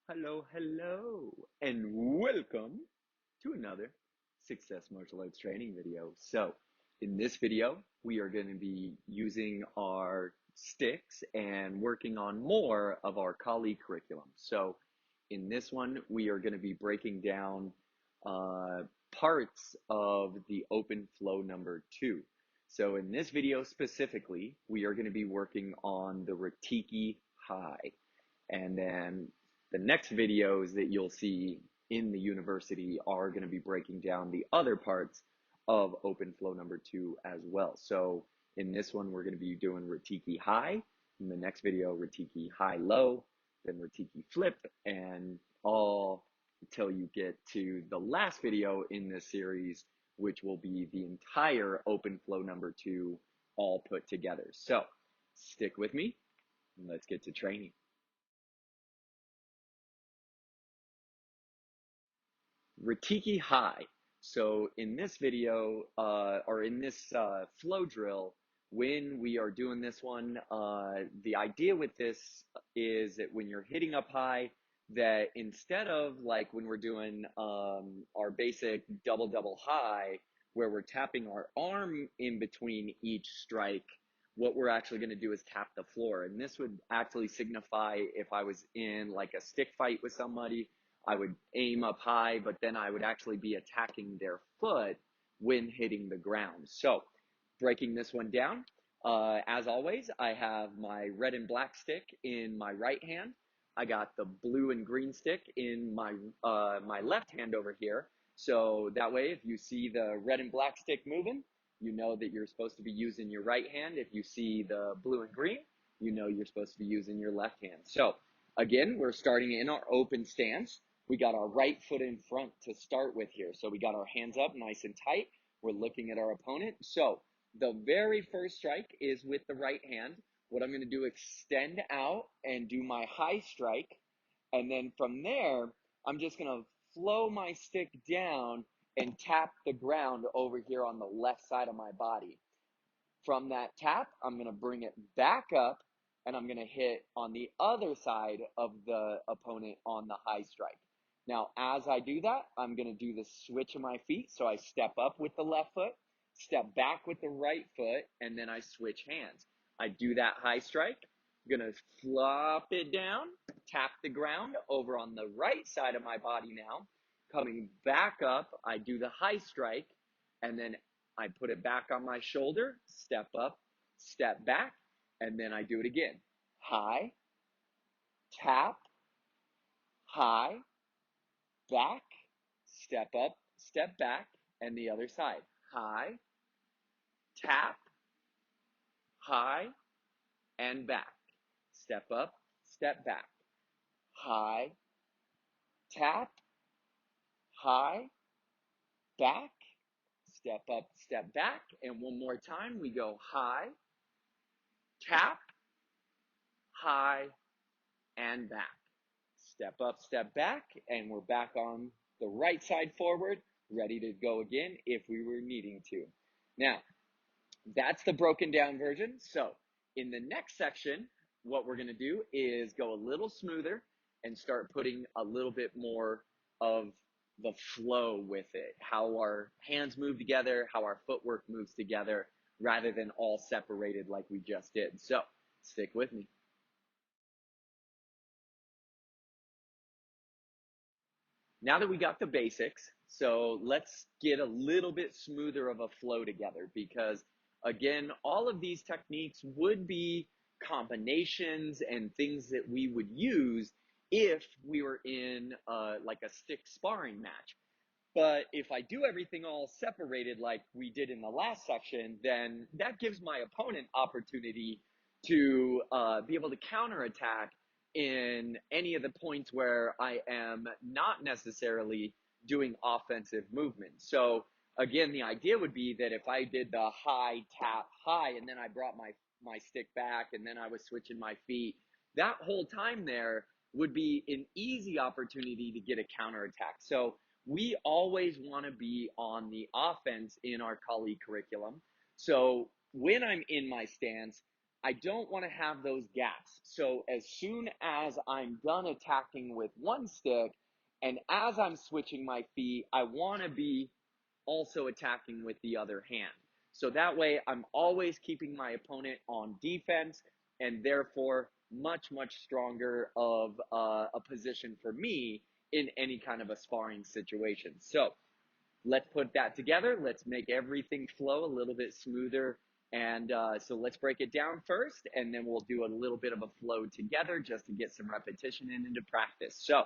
Hello, and welcome to another Success Martial Arts training video. So, in this video, we are going to be using our sticks and working on more of our Kali curriculum. So, in this one, we are going to be breaking down parts of the open flow number 2. So, in this video specifically, we are going to be working on the Ratiki high. And then the next videos that you'll see in the university are going to be breaking down the other parts of open flow number 2 as well. So in this one, we're going to be doing Ratiki high. In the next video, Ratiki high low, then Ratiki flip, and all until you get to the last video in this series, which will be the entire open flow number 2 all put together. So stick with me and let's get to training. Ratiki high. So in this video, or in this flow drill, when we are doing this one, the idea with this is that when you're hitting up high, that instead of like when we're doing our basic double high, where we're tapping our arm in between each strike, what we're actually going to do is tap the floor. And this would actually signify if I was in like a stick fight with somebody, I would aim up high, but then I would actually be attacking their foot when hitting the ground. So breaking this one down, as always, I have my red and black stick in my right hand. I got the blue and green stick in my my left hand over here. So that way, if you see the red and black stick moving, you know that you're supposed to be using your right hand. If you see the blue and green, you know you're supposed to be using your left hand. So again, we're starting in our open stance. We got our right foot in front to start with here. So we got our hands up nice and tight. We're looking at our opponent. So the very first strike is with the right hand. What I'm going to do, extend out and do my high strike. And then from there, I'm just going to flow my stick down and tap the ground over here on the left side of my body. From that tap, I'm going to bring it back up and I'm going to hit on the other side of the opponent on the high strike. Now, as I do that, I'm going to do the switch of my feet. So I step up with the left foot, step back with the right foot, and then I switch hands. I do that high strike. I'm going to flop it down, tap the ground over on the right side of my body now. Coming back up, I do the high strike, and then I put it back on my shoulder, step up, step back, and then I do it again. High, tap, high, back, step up, step back, and the other side. High, tap, high, and back. Step up, step back. High, tap, high, back, step up, step back. And one more time, we go high, tap, high, and back. Step up, step back, and we're back on the right side forward, ready to go again if we were needing to. Now, that's the broken down version. So in the next section, what we're going to do is go a little smoother and start putting a little bit more of the flow with it, how our hands move together, how our footwork moves together, rather than all separated like we just did. So stick with me. Now that we got the basics, so let's get a little bit smoother of a flow together, because again, all of these techniques would be combinations and things that we would use if we were in like a stick sparring match. But if I do everything all separated like we did in the last section, then that gives my opponent opportunity to be able to counterattack in any of the points where I am not necessarily doing offensive movement. So again, the idea would be that if I did the high, tap, high, and then I brought my stick back and then I was switching my feet, that whole time there would be an easy opportunity to get a counterattack. So we always want to be on the offense in our Kali curriculum. So when I'm in my stance, I don't want to have those gaps. So as soon as I'm done attacking with one stick, and as I'm switching my feet, I want to be also attacking with the other hand. So that way I'm always keeping my opponent on defense, and therefore much stronger of a position for me in any kind of a sparring situation. So let's put that together. Let's make everything flow a little bit smoother. And so let's break it down first, and then we'll do a little bit of a flow together just to get some repetition in into practice. So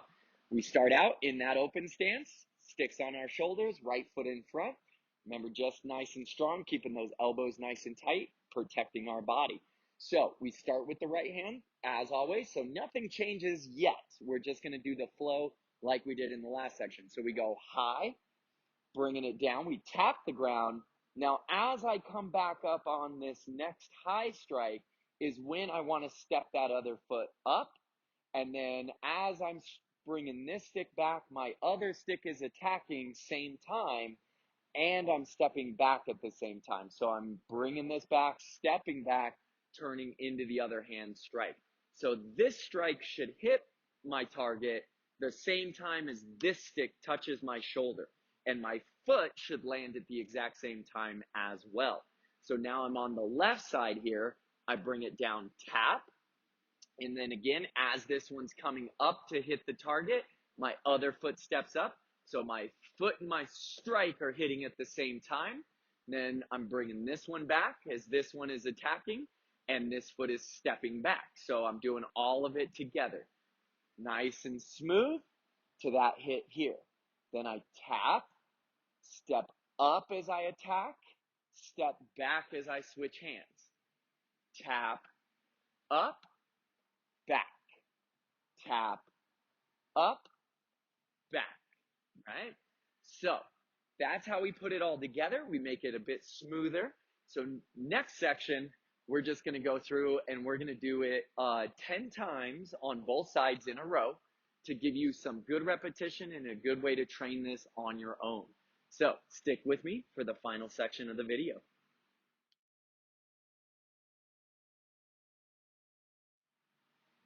we start out in that open stance, sticks on our shoulders, right foot in front. Remember, just nice and strong, keeping those elbows nice and tight, protecting our body. So we start with the right hand, as always. So nothing changes yet. We're just going to do the flow like we did in the last section. So we go high, bringing it down. We tap the ground. Now, as I come back up on this next high strike is when I want to step that other foot up. And then as I'm bringing this stick back, my other stick is attacking same time, and I'm stepping back at the same time. So I'm bringing this back, stepping back, turning into the other hand strike. So this strike should hit my target the same time as this stick touches my shoulder. And my foot should land at the exact same time as well. So now I'm on the left side here. I bring it down, tap. And then again, as this one's coming up to hit the target, my other foot steps up. So my foot and my strike are hitting at the same time. Then I'm bringing this one back as this one is attacking, and this foot is stepping back. So I'm doing all of it together. Nice and smooth to that hit here. Then I tap, step up as I attack, step back as I switch hands. Tap, up, back. Tap, up, back, right? So that's how we put it all together. We make it a bit smoother. So next section, we're just going to go through and we're going to do it 10 times on both sides in a row to give you some good repetition and a good way to train this on your own. So stick with me for the final section of the video.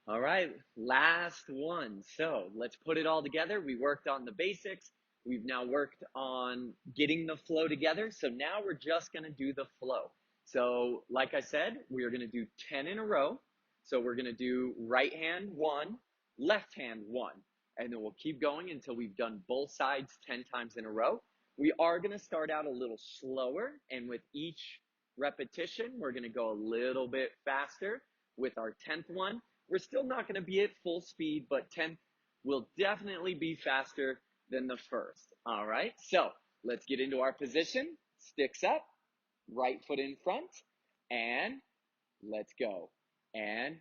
All right, last one. So let's put it all together. We worked on the basics. We've now worked on getting the flow together. So now we're just going to do the flow. So like I said, we are going to do 10 in a row. So we're going to do right hand 1, left hand 1. And then we'll keep going until we've done both sides 10 times in a row. We are going to start out a little slower. And with each repetition, we're going to go a little bit faster with our 10th one. We're still not going to be at full speed, but 10th will definitely be faster than the first. All right, so let's get into our position. Sticks up, right foot in front, and let's go. And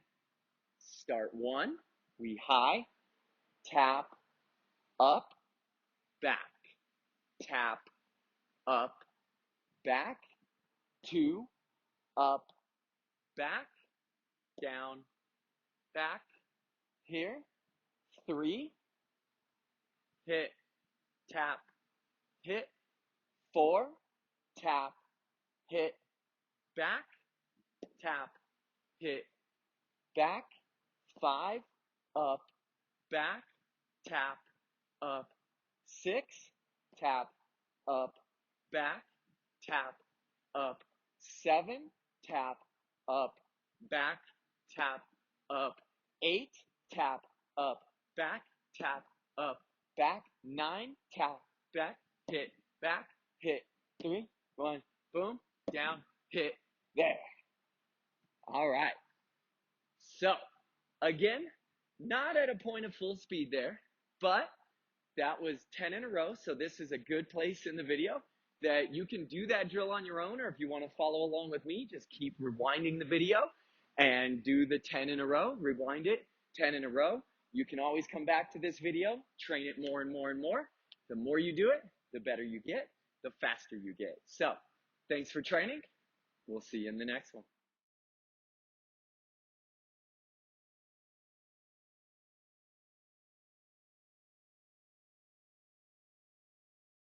start 1. We high, tap, up, back. Tap, up, back. 2, up, back, down, back. Here. 3, hit, tap, hit. 4, tap, hit, back, tap, hit, back. 5, up, back, tap, up. 6, tap, up, back, tap, up. 7, tap, up, back, tap, up. 8, tap, up, back, tap, up, back. 9, tap, back, hit, back, hit. 3, 1, boom, down, hit, there. All right. So, again, not at a point of full speed there, but that was 10 in a row. So this is a good place in the video that you can do that drill on your own, or if you want to follow along with me, just keep rewinding the video and do the 10 in a row, rewind it, 10 in a row. You can always come back to this video, train it more and more and more. The more you do it, the better you get, the faster you get. So thanks for training. We'll see you in the next one.